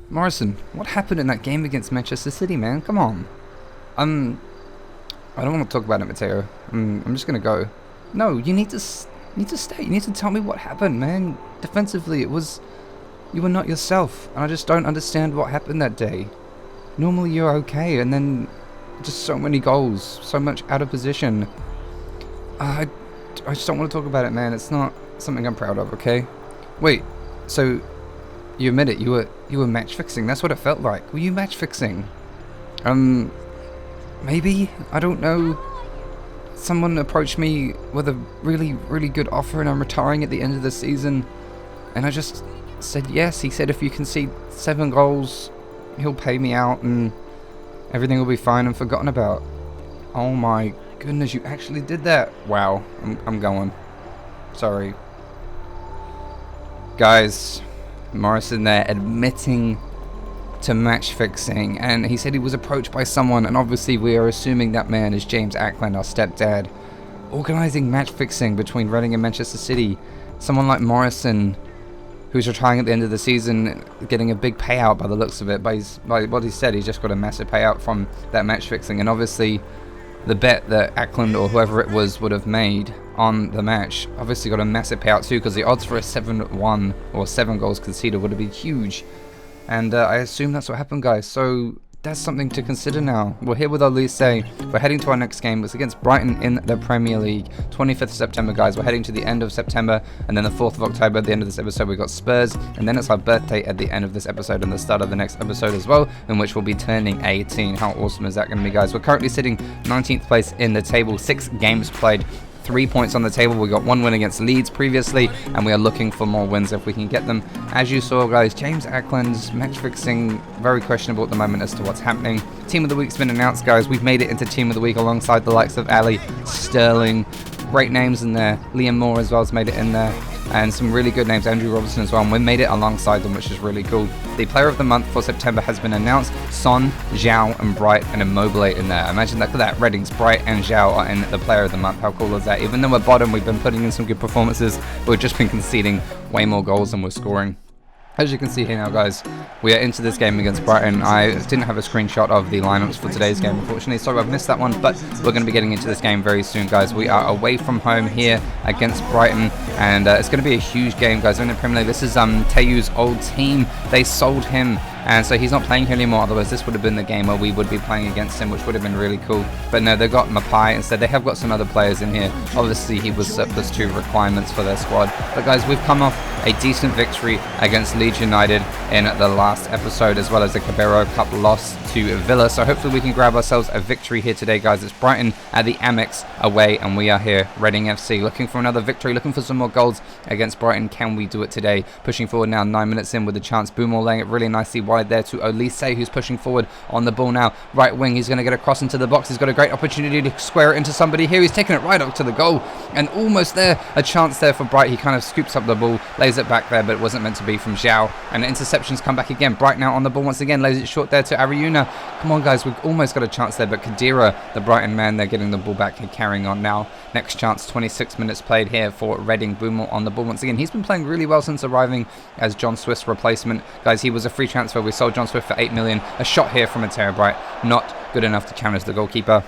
Morrison, what happened in that game against Manchester City, man? Come on. I don't want to talk about it, Mateo. I'm just gonna go. No, you need to stay. You need to tell me what happened, man. Defensively, you were not yourself, and I just don't understand what happened that day. Normally you're okay, and then just so many goals, so much out of position. I just don't want to talk about it, man. It's not something I'm proud of, okay? Wait, so you admit it, you were match fixing. That's what it felt like. Were you match fixing? Maybe, I don't know. Someone approached me with a really, really good offer, and I'm retiring at the end of the season, and I just said yes. He said if you concede 7 goals, he'll pay me out and everything will be fine and forgotten about. Oh my goodness, you actually did that. Wow, I'm going. Sorry. Guys, Morrison there admitting to match fixing, and he said he was approached by someone, and obviously we are assuming that man is James Ackland, our stepdad, organising match fixing between Reading and Manchester City. Someone like Morrison, who's retiring at the end of the season, getting a big payout by the looks of it. By what he said, he's just got a massive payout from that match fixing, and obviously the bet that Ackland or whoever it was would have made on the match obviously got a massive payout too, because the odds for a 7-1 or 7 goals conceded would have been huge. And I assume that's what happened, guys. So that's something to consider now. We're here with Elise. We're heading to our next game. It's against Brighton in the Premier League. 25th of September, guys. We're heading to the end of September. And then the 4th of October, at the end of this episode, we've got Spurs. And then it's our birthday at the end of this episode and the start of the next episode as well, in which we'll be turning 18. How awesome is that going to be, guys? We're currently sitting 19th place in the table. 6 games played. 3 points on the table. We got 1 win against Leeds previously, and we are looking for more wins if we can get them. As you saw, guys, James Ackland's match fixing very questionable at the moment as to what's happening. Team of the Week's been announced, guys. We've made it into Team of the Week alongside the likes of Ali, Sterling, great names in there. Liam Moore as well has made it in there, and some really good names, Andrew Robertson as well, and we made it alongside them, which is really cool. The player of the month for September has been announced. Son, Zhao and Bright and Immobile in there. Imagine that. Reading's Bright and Zhao are in the player of the month. How cool is that? Even though we're bottom, we've been putting in some good performances, but we've just been conceding way more goals than we're scoring. As you can see here now, guys, we are into this game against Brighton. I didn't have a screenshot of the lineups for today's game, unfortunately. Sorry, I've missed that one, but we're going to be getting into this game very soon, guys. We are away from home here against Brighton, and it's going to be a huge game, guys. In the Premier League, this is Tayu's old team. They sold him, and so he's not playing here anymore. Otherwise, this would have been the game where we would be playing against him, which would have been really cool. But no, they've got Mapai instead. They have got some other players in here. Obviously, he was surplus to requirements for their squad. But guys, we've come off a decent victory against Leeds United in the last episode, as well as the Cabero Cup loss to Villa. So hopefully we can grab ourselves a victory here today, guys. It's Brighton at the Amex away, and we are here, Reading FC, looking for another victory, looking for some more goals against Brighton. Can we do it today? Pushing forward now, 9 minutes in with a chance. Boomer laying it really nicely wide there to Olise, who's pushing forward on the ball now. Right wing, he's going to get across into the box. He's got a great opportunity to square it into somebody here. He's taking it right up to the goal, and almost there, a chance there for Bright. He kind of scoops up the ball, lays it back there, but it wasn't meant to be from Zhao, and the interceptions come back again. Bright now on the ball once again, lays it short there to Ariuna. Come on, guys, we've almost got a chance there, but Khedira, the Brighton man, they're getting the ball back and carrying on now. Next chance, 26 minutes played here for Reading. Boomer on the ball once again. He's been playing really well since arriving as John Swift's replacement. Guys, he was a free transfer. We sold John Swift for 8 million. A shot here from Mateo Bryte, not good enough to challenge the goalkeeper.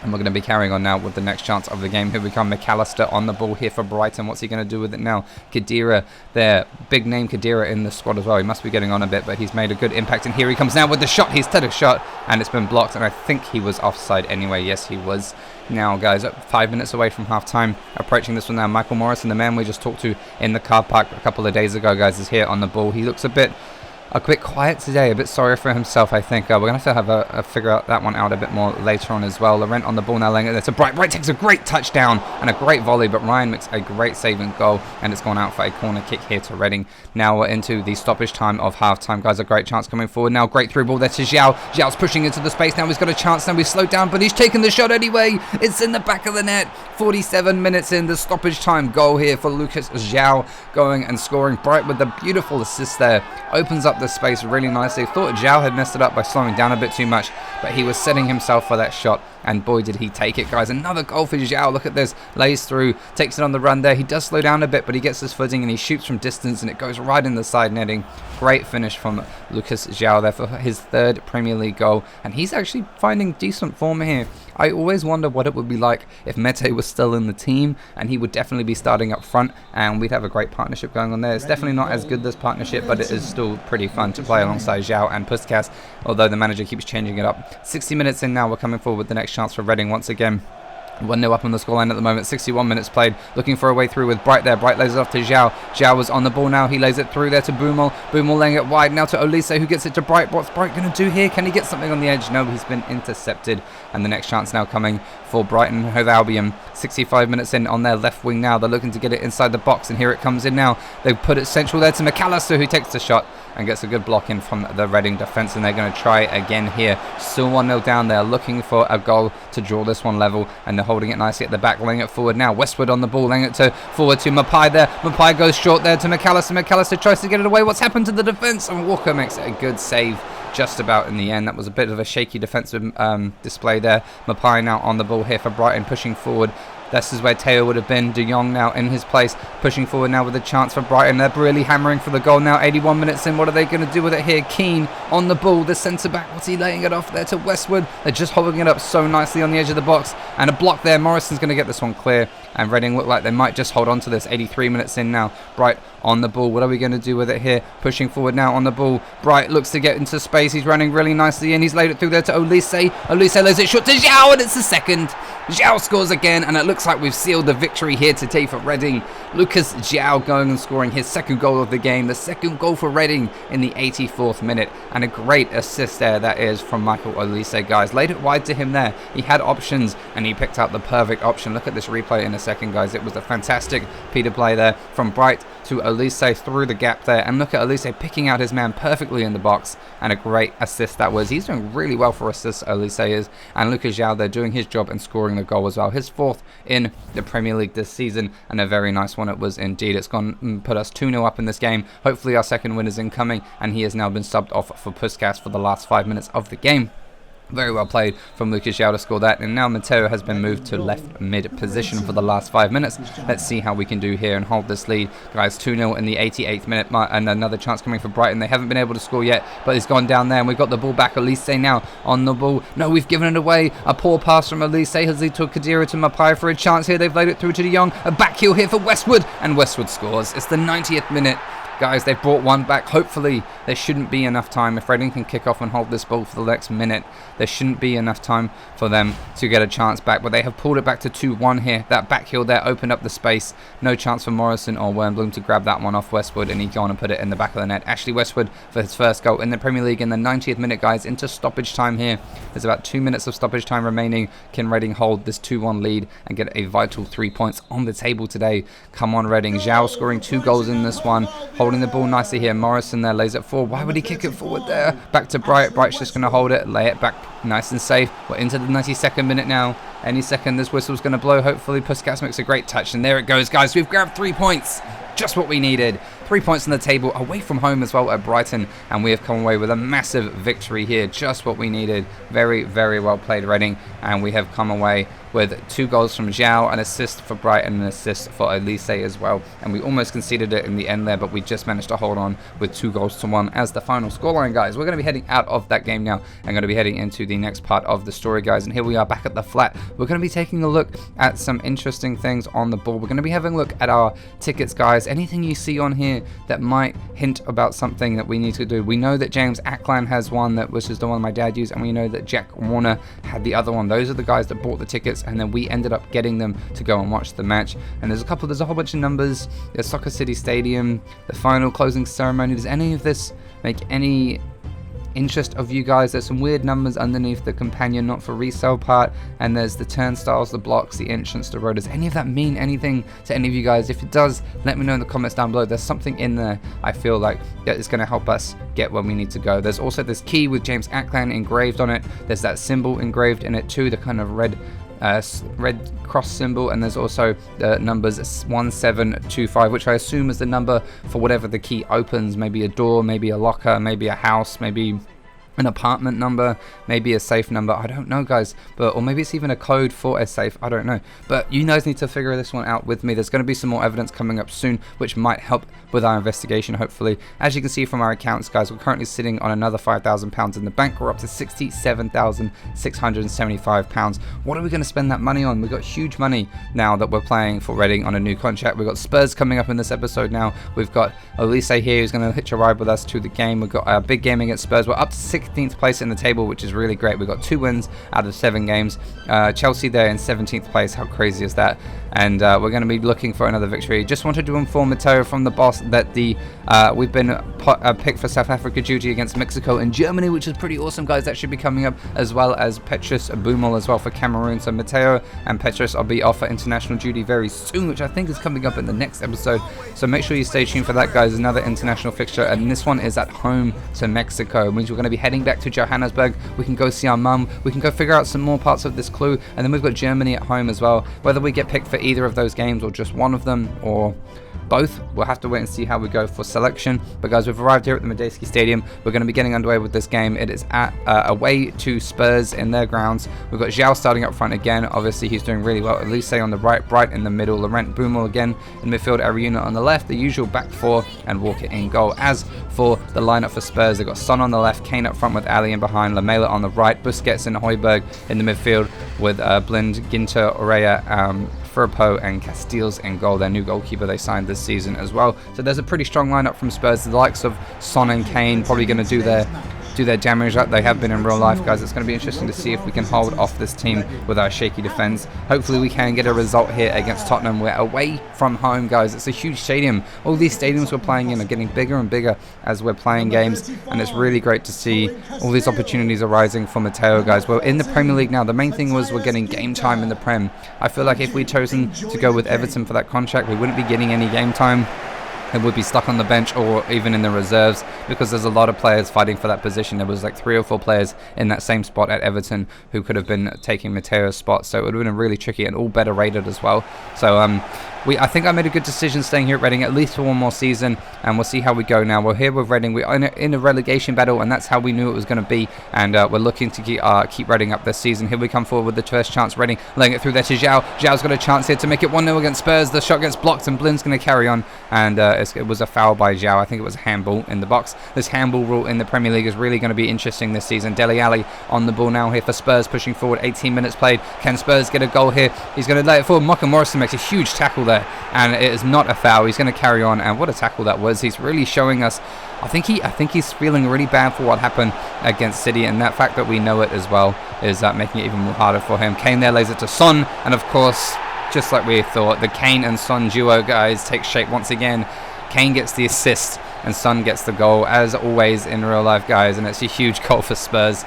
And we're going to be carrying on now with the next chance of the game. Here we come, McAllister on the ball here for Brighton. What's he going to do with it now? Khedira there, big name Khedira in the squad as well. He must be getting on a bit, but he's made a good impact. And here he comes now with the shot. He's had a shot, and it's been blocked. And I think he was offside anyway. Yes, he was. Now, guys, 5 minutes away from half-time. Approaching this one now. Michael Morrison, the man we just talked to in the car park a couple of days ago, guys, is here on the ball. He looks a bit quiet today, a bit sorry for himself, I think. We're going to have to have figure out that one out a bit more later on as well. Laurent on the ball now, laying it there to Bright. Bright takes a great touchdown and a great volley, but Ryan makes a great saving goal, and it's gone out for a corner kick here to Reading. Now we're into the stoppage time of half-time, guys. A great chance coming forward now. Great through ball there to Zhao. Zhao's pushing into the space now. He's got a chance now. We've slowed down, but he's taken the shot anyway. It's in the back of the net. 47 minutes in, the stoppage time goal here for Lucas Zhao, going and scoring. Bright with the beautiful assist there. Opens up up the space really nicely. Thought Zhao had messed it up by slowing down a bit too much, but he was setting himself for that shot, and boy did he take it, guys. Another goal for Zhao. Look at this, lays through, takes it on the run there. He does slow down a bit, but he gets his footing and he shoots from distance, and it goes right in the side netting. Great finish from Lucas Zhao there for his 3rd Premier League goal, and he's actually finding decent form here. I always wonder what it would be like if Mateo was still in the team, and he would definitely be starting up front, and we'd have a great partnership going on there. It's definitely not as good, this partnership, but it is still pretty fun to play alongside Zhao and Puskas, although the manager keeps changing it up. 60 minutes in now, we're coming forward with the next chance for Reading once again. 1-0 up on the scoreline at the moment. 61 minutes played. Looking for a way through with Bryte there. Bryte lays it off to Zhao. Zhao was on the ball now. He lays it through there to Boumel. Boumel laying it wide now to Olise, who gets it to Bryte. What's Bryte going to do here? Can he get something on the edge? No, he's been intercepted. And the next chance now coming for Brighton Hove Albion. 65 minutes in on their left wing now. They're looking to get it inside the box, and here it comes in now. They put it central there to McAllister, who takes the shot and gets a good block in from the Reading defence, and they're going to try again here. Still 1-0 down. They're looking for a goal to draw this one level, and they're holding it nicely at the back, laying it forward now. Westwood on the ball, laying it forward to Mapai there. Mapai goes short there to McAllister. McAllister tries to get it away. What's happened to the defence? And Walker makes it a good save just about in the end. That was a bit of a shaky defensive display there. Mapai now on the ball here for Brighton, pushing forward. This is where Teo would have been. De Jong now in his place, pushing forward now with a chance for Brighton. They're really hammering for the goal now. 81 minutes in. What are they going to do with it here? Keane on the ball. The centre-back, what's he laying it off there to Westwood? They're just holding it up so nicely on the edge of the box. And a block there. Morrison's going to get this one clear. And Reading look like they might just hold on to this. 83 minutes in now. Bryte on the ball. What are we going to do with it here? Pushing forward now on the ball. Bryte looks to get into space. He's running really nicely in. He's laid it through there to Olise. Olise lays it short to Zhao, and it's the second. Zhao scores again, and it looks like we've sealed the victory here today for Reading. Lucas Zhao going and scoring his 2nd goal of the game, the 2nd goal for Reading in the 84th minute, and a great assist there that is from Michael Olise, guys. Laid it wide to him there. He had options, and he picked out the perfect option. Look at this replay in a second, guys. It was a fantastic Peter play there from Bryte to Olise through the gap there, and look at Olise picking out his man perfectly in the box, and a great assist that was. He's doing really well for assists, Olise is, and Lucas Zhao there doing his job and scoring the goal as well. His 4th in the Premier League this season, and a very nice one it was indeed. It's gone and put us 2-0 up in this game. Hopefully our 2nd win is incoming, and he has now been subbed off for Puskas for the last 5 minutes of the game. Very well played from Lucas Zhao to score that, and now Mateo has been moved to left mid position for the last 5 minutes. Let's see how we can do here and hold this lead, guys. 2-0 in the 88th minute, and another chance coming for Brighton. They haven't been able to score yet, but it's gone down there, and we've got the ball back. Olise now on the ball. No, we've given it away. A poor pass from Olise has led to Kadira to Mapai for a chance here. They've laid it through to De Jong. A back heel here for Westwood, and Westwood scores. It's the 90th minute. Guys, they've brought one back. Hopefully, there shouldn't be enough time. If Reading can kick off and hold this ball for the next minute, there shouldn't be enough time for them to get a chance back. But they have pulled it back to 2-1 here. That back heel there opened up the space. No chance for Morrison or Wernbloom to grab that one off Westwood, and he's gone and put it in the back of the net. Ashley Westwood for his 1st goal in the Premier League in the 90th minute, guys, into stoppage time here. There's about 2 minutes of stoppage time remaining. Can Reading hold this 2-1 lead and get a vital 3 points on the table today? Come on, Reading. Zhao scoring 2 goals in this one. Holding the ball nicely here. Morrison there lays it forward. Why would he kick it forward there? Back to Bryte. Bryte's just going to hold it, lay it back nice and safe. We're into the 92nd minute now. Any second this whistle's going to blow. Hopefully Puskas makes a great touch, and there it goes, guys. We've grabbed 3 points. Just what we needed. 3 points on the table, away from home as well at Brighton, and we have come away with a massive victory here. Just what we needed. Very, very well played, Reading, and we have come away with 2 goals from Zhao, an assist for Brighton, and an assist for Olise as well. And we almost conceded it in the end there, but we just managed to hold on with 2 goals to 1 as the final scoreline, guys. We're going to be heading out of that game now and going to be heading into the next part of the story, guys. And here we are back at the flat. We're going to be taking a look at some interesting things on the ball. We're going to be having a look at our tickets, guys. Anything you see on here that might hint about something that we need to do. We know that James Ackland has one, that which is the one my dad used, and we know that Jack Warner had the other one. Those are the guys that bought the tickets, and then we ended up getting them to go and watch the match. And there's a whole bunch of numbers. There's Soccer City Stadium, the final closing ceremony. Does any of this make any interest of you guys? There's some weird numbers underneath the companion not for resale part, and there's the turnstiles, the blocks, the entrance, the road. Does any of that mean anything to any of you guys? If it does, let me know in the comments down below. There's something in there I feel like that is going to help us get where we need to go. There's also this key with James Ackland engraved on it. There's that symbol engraved in it too, the kind of red red cross symbol, and there's also the numbers 1725, which I assume is the number for whatever the key opens. Maybe a door, maybe a locker, maybe a house, maybe an apartment number, maybe a safe number. I don't know, guys, or maybe it's even a code for a safe. I don't know, but you guys need to figure this one out with me. There's going to be some more evidence coming up soon, which might help with our investigation, hopefully. As you can see from our accounts, guys, we're currently sitting on another £5,000 in the bank. We're up to £67,675. What are we going to spend that money on? We've got huge money now that we're playing for Reading on a new contract. We've got Spurs coming up in this episode now. We've got Elise here who's going to hitch a ride with us to the game. We've got a big game against Spurs. We're up to 16th place in the table, which is really great. We've got 2 wins out of 7 games. Chelsea there in 17th place. How crazy is that? And we're going to be looking for another victory. Just wanted to inform Mateo from the boss that we've been picked for South Africa duty against Mexico and Germany, which is pretty awesome, guys. That should be coming up, as well as Petrus Bumel as well for Cameroon. So Mateo and Petrus will be off for international duty very soon, which I think is coming up in the next episode. So make sure you stay tuned for that, guys. Another international fixture, and this one is at home to Mexico. It means we're going to be heading back to Johannesburg. We can go see our mum. We can go figure out some more parts of this clue, and then we've got Germany at home as well. Whether we get picked for either of those games or just one of them or both, we'll have to wait and see how we go for selection. But guys, we've arrived here at the Medeski Stadium. We're going to be getting underway with this game. It is at away to Spurs in their grounds. We've got Zhao starting up front again. Obviously, he's doing really well. Elise on the right, Bright in the middle, Laurent Bumel again in midfield, Ariuna on the left, the usual back four, and Walker in goal. As for the lineup for Spurs, they've got Son on the left, Kane up front with Ali in behind, Lamela on the right, Busquets and Højbjerg in the midfield with Blind, Ginter, Oreya, Firpo and Castiles in goal, their new goalkeeper they signed this season as well. So there's a pretty strong lineup from Spurs. The likes of Son and Kane probably going to do their damage like they have been in real life, guys. It's going to be interesting to see if we can hold off this team with our shaky defense. Hopefully we can get a result here against Tottenham. We're away from home, guys. It's a huge stadium. All these stadiums we're playing in are getting bigger and bigger as we're playing games, and it's really great to see all these opportunities arising for Mateo, guys. We're in the Premier League now. The main thing was we're getting game time in the Prem. I feel like if we'd chosen to go with Everton for that contract, we wouldn't be getting any game time. It would be stuck on the bench or even in the reserves, because there's a lot of players fighting for that position. There was like 3 or 4 players in that same spot at Everton who could have been taking Mateo's spot, so it would have been really tricky, and all better rated as well. So I think I made a good decision staying here at Reading at least for one more season, and we'll see how we go now. We're here with Reading. We're in a relegation battle, and that's how we knew it was going to be, and we're looking to keep Reading up this season. Here we come forward with the first chance. Reading laying it through there to Zhao. Zhao's got a chance here to make it 1-0 against Spurs. The shot gets blocked, and Blind's going to carry on, and it was a foul by Zhao. I think it was a handball in the box. This handball rule in the Premier League is really going to be interesting this season. Dele Alli on the ball now here for Spurs, pushing forward. 18 minutes played. Can Spurs get a goal here? He's going to lay it forward. Mocha Morrison makes a huge tackle there, and it is not a foul. He's going to carry on, and what a tackle that was. He's really showing us. I think he's feeling really bad for what happened against City, and that fact that we know it as well is making it even more harder for him. Kane there lays it to Son, and of course, just like we thought, the Kane and Son duo, guys, takes shape once again. Kane gets the assist and Son gets the goal, as always in real life, guys, and it's a huge goal for Spurs.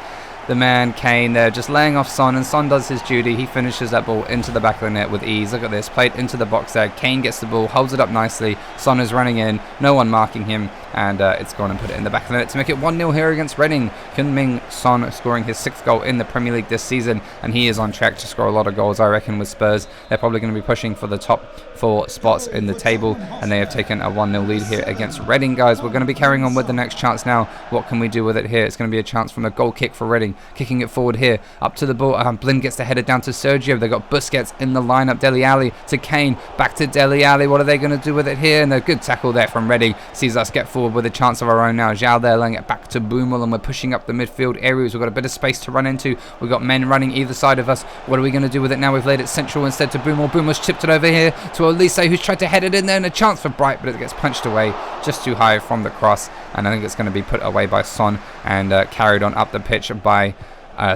The man Kane there just laying off Son, and Son does his duty. He finishes that ball into the back of the net with ease. Look at this, played into the box there. Kane gets the ball, holds it up nicely. Son is running in, no one marking him, and it's gone and put it in the back of the net to make it 1-0 here against Reading. Heung-min Son scoring his 6th goal in the Premier League this season, and he is on track to score a lot of goals, I reckon, with Spurs. They're probably going to be pushing for the top 4 spots in the table, and they have taken a 1-0 lead here against Reading, guys. We're going to be carrying on with the next chance now. What can we do with it here? It's going to be a chance from a goal kick for Reading. Kicking it forward here, up to the ball. Blind gets the header down to Sergio. They've got Busquets in the lineup. Dele Alli to Kane, back to Dele Alli. What are they going to do with it here? And a good tackle there from Reading sees us get forward with a chance of our own now. Zhao there laying it back to Bumel, and we're pushing up the midfield areas. We've got a bit of space to run into. We've got men running either side of us. What are we going to do with it now? We've laid it central instead to Bumel. Bumel's chipped it over here to Elise, who's tried to head it in there, and a chance for Bright, but it gets punched away just too high from the cross, and I think it's going to be put away by Son and carried on up the pitch by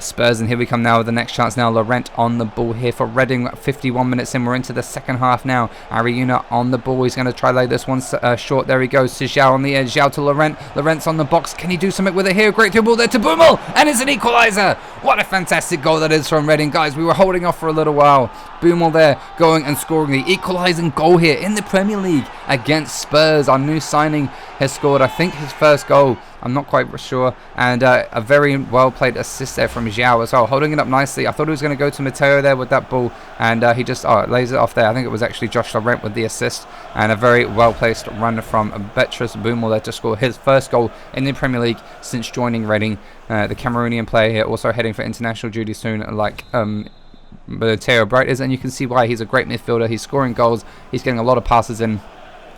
Spurs. And here we come now with the next chance now. Laurent on the ball here for Reading. 51 minutes in, we're into the second half now. Ariuna on the ball. He's going to try lay this one short. There he goes to Zhao on the edge. Zhao to Laurent. Laurent's on the box. Can he do something with it here? Great through ball there to Bumel, and it's an equaliser. What a fantastic goal that is from Reading, guys. We were holding off for a little while. Bumel there going and scoring the equalising goal here in the Premier League against Spurs. Our new signing has scored, I think, his first goal. I'm not quite sure. And a very well-played assist there from João as well, holding it up nicely. I thought he was going to go to Mateo there with that ball, and he just lays it off there. I think it was actually Josh Laurent with the assist, and a very well-placed run from Beatrice Boumal there to score his first goal in the Premier League since joining Reading. The Cameroonian player here also heading for international duty soon, like Mateo Bryte is, and you can see why. He's a great midfielder. He's scoring goals. He's getting a lot of passes in.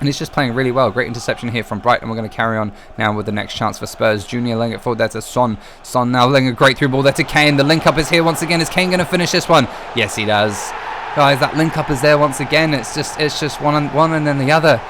And he's just playing really well. Great interception here from Brighton. We're going to carry on now with the next chance for Spurs. Junior laying it forward there to Son. Son now laying a great through ball there to Kane. The link up is here once again. Is Kane going to finish this one? Yes, he does. Guys, that link up is there once again. It's just one and then the other.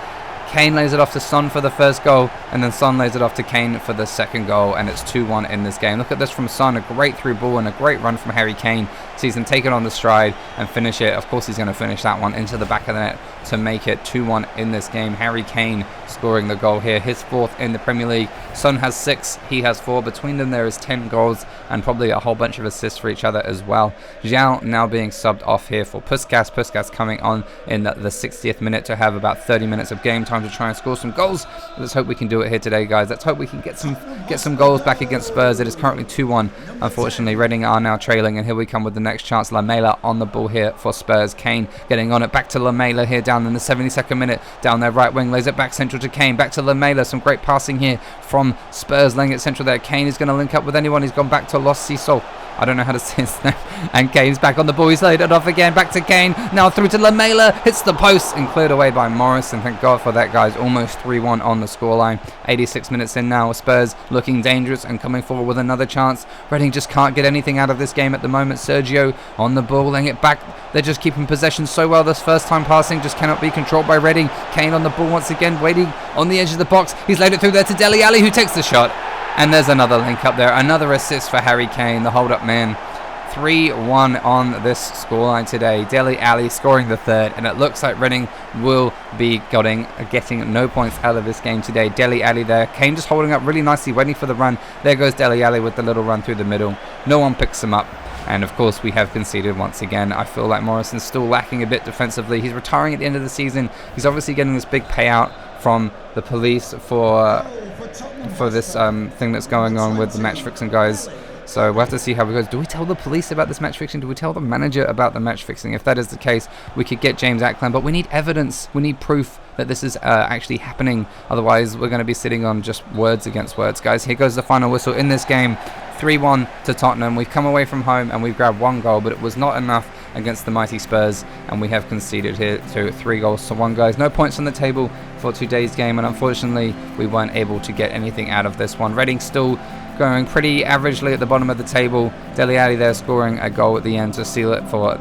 Kane lays it off to Son for the first goal, and then Son lays it off to Kane for the second goal, and it's 2-1 in this game. Look at this from Son, a great through ball and a great run from Harry Kane. Sees him take it on the stride and finish it. Of course he's going to finish that one into the back of the net to make it 2-1 in this game. Harry Kane scoring the goal here, his fourth in the Premier League. Son has 6, he has 4. Between them there is 10 goals and probably a whole bunch of assists for each other as well. João now being subbed off here for Puskas. Puskas coming on in the 60th minute to have about 30 minutes of game time to try and score some goals. Let's hope we can do it here today, guys. Let's hope we can get some goals back against Spurs. It is currently 2-1. Unfortunately, Reading are now trailing, and here we come with the next chance. Lamela on the ball here for Spurs. Kane getting on it. Back to Lamela here down in the 72nd minute. Down their right wing. Lays it back central to Kane. Back to Lamela. Some great passing here from Spurs. Laying it central there. Kane is going to link up with anyone. He's gone back to Los Ciso. I don't know how to say his name. And Kane's back on the ball. He's laid it off again. Back to Kane. Now through to Lamela. Hits the post and cleared away by Morrison. Thank God for that, guys. Almost 3-1 on the scoreline. 86 minutes in now. Spurs looking dangerous and coming forward with another chance. Reading just can't get anything out of this game at the moment. Sergio on the ball, laying it back. They're just keeping possession so well. This first time passing just cannot be controlled by Reading. Kane on the ball once again, waiting on the edge of the box. He's laid it through there to Dele Alli, who takes the shot. And there's another link up there. Another assist for Harry Kane, the hold-up man. 3-1 on this scoreline today. Dele Alli scoring the third, and it looks like Reading will be getting no points out of this game today. Dele Alli there. Kane just holding up really nicely, waiting for the run. There goes Dele Alli with the little run through the middle. No one picks him up. And of course we have conceded once again. I feel like Morrison's still lacking a bit defensively. He's retiring at the end of the season. He's obviously getting this big payout from the police for this thing that's going on with the match fixing guys. So we'll have to see how it goes. Do we tell the police about this match fixing? Do we tell the manager about the match fixing? If that is the case, we could get James Ackland, but we need evidence. We need proof that this is actually happening. Otherwise, we're going to be sitting on just words against words. Guys, here goes the final whistle in this game. 3-1 to Tottenham. We've come away from home and we've grabbed 1 goal, but it was not enough against the mighty Spurs, and we have conceded here to 3 goals to 1, guys. No points on the table for today's game, and unfortunately, we weren't able to get anything out of this one. Reading still going pretty averagely at the bottom of the table. Dele Alli there scoring a goal at the end to seal it for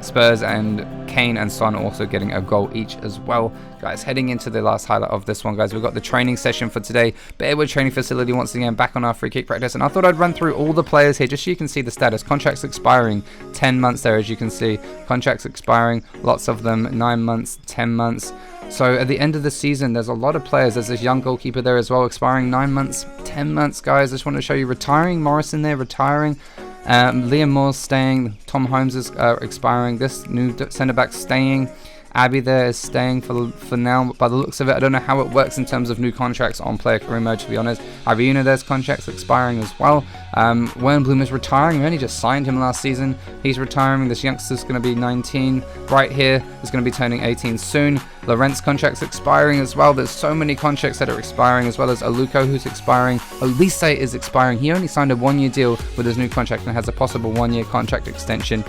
Spurs, and Kane and Son also getting a goal each as well. Guys, heading into the last highlight of this one, guys, we've got the training session for today. Bearwood training facility once again, back on our free kick practice, and I thought I'd run through all the players here just so you can see the status. Contracts expiring, 10 months there, as you can see. Contracts expiring, lots of them, 9 months, 10 months. So at the end of the season, there's a lot of players. There's this young goalkeeper there as well, expiring 9 months, 10 months, guys. I just want to show you retiring. Morrison there, retiring. Liam Moore's staying. Tom Holmes is expiring. This new centre-back staying. Abby there is staying for now. By the looks of it, I don't know how it works in terms of new contracts on player career mode, to be honest. Ariuna, there's contracts expiring as well. Wernbloom is retiring. We only just signed him last season. He's retiring. This youngster's going to be 19. Right here is going to be turning 18 soon. Laurent's contract's expiring as well. There's so many contracts that are expiring, as well as Aluko, who's expiring. Olise is expiring. He only signed a 1-year deal with his new contract and has a possible 1-year contract extension.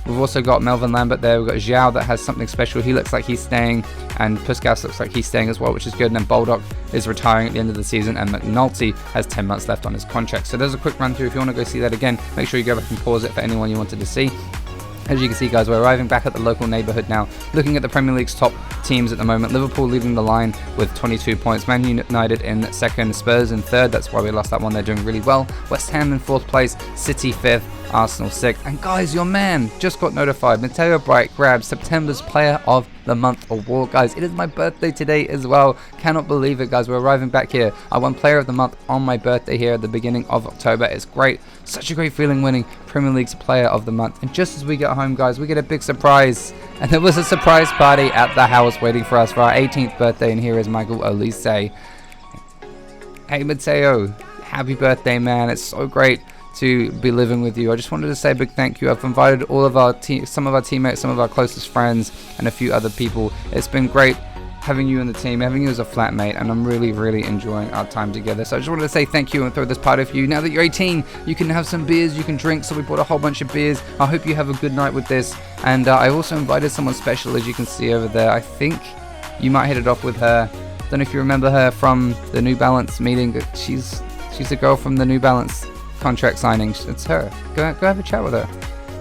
We've also got Melvin Lambert there. We've got João that has something special. He looks like he's staying, and Puskas looks like he's staying as well, which is good. And then Baldock is retiring at the end of the season, and McNulty has 10 months left on his contract. So there's a quick run through. If you want to go see that again, make sure you go back and pause it for anyone you wanted to see. As you can see, guys, we're arriving back at the local neighbourhood now, looking at the Premier League's top teams at the moment. Liverpool leading the line with 22 points, Man United in second, Spurs in third, that's why we lost that one, they're doing really well. West Ham in fourth place, City fifth, Arsenal sixth. And guys, your man just got notified. Mateo Bryte grabbed September's Player of the Month award, guys. It is my birthday today as well. Cannot believe it, guys. We're arriving back here. I won Player of the Month on my birthday here at the beginning of October. It's great. Such a great feeling winning Premier League's Player of the Month. And just as we get home, guys, we get a big surprise. And there was a surprise party at the house waiting for us for our 18th birthday. And here is Michael Olise. Hey, Mateo. Happy birthday, man. It's so great to be living with you. I just wanted to say a big thank you. I've invited all of our some of our teammates, some of our closest friends, and a few other people. It's been great having you in the team, having you as a flatmate, and I'm really enjoying our time together. So I just wanted to say thank you and throw this party for you. Now that you're 18, you can have some beers, you can drink, so we bought a whole bunch of beers. I hope you have a good night with this. And I also invited someone special, as you can see over there. I think you might hit it off with her. Don't know if you remember her from the New Balance meeting. She's the girl from the New Balance contract signing. It's her. Go have a chat with her.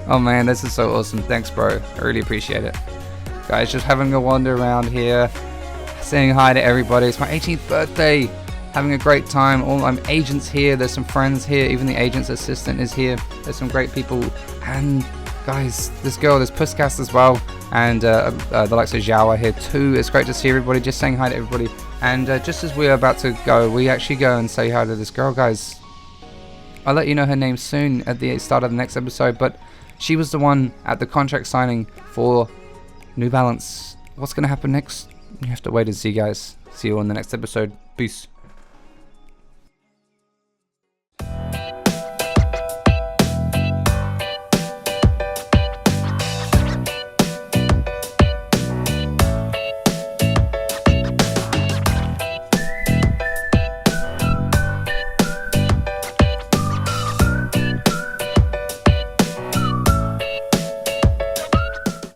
Oh man, this is so awesome. Thanks, bro. I really appreciate it. Guys, just having a wander around here, saying hi to everybody. It's my 18th birthday. Having a great time. I'm agents here. There's some friends here. Even the agent's assistant is here. There's some great people. And guys, this girl, there's Puskas as well. And the likes of Zhao are here too. It's great to see everybody. Just saying hi to everybody. And just as we're about to go, we actually go and say hi to this girl, guys. I'll let you know her name soon at the start of the next episode, but she was the one at the contract signing for New Balance. What's going to happen next? You have to wait and see, guys. See you on the next episode. Peace.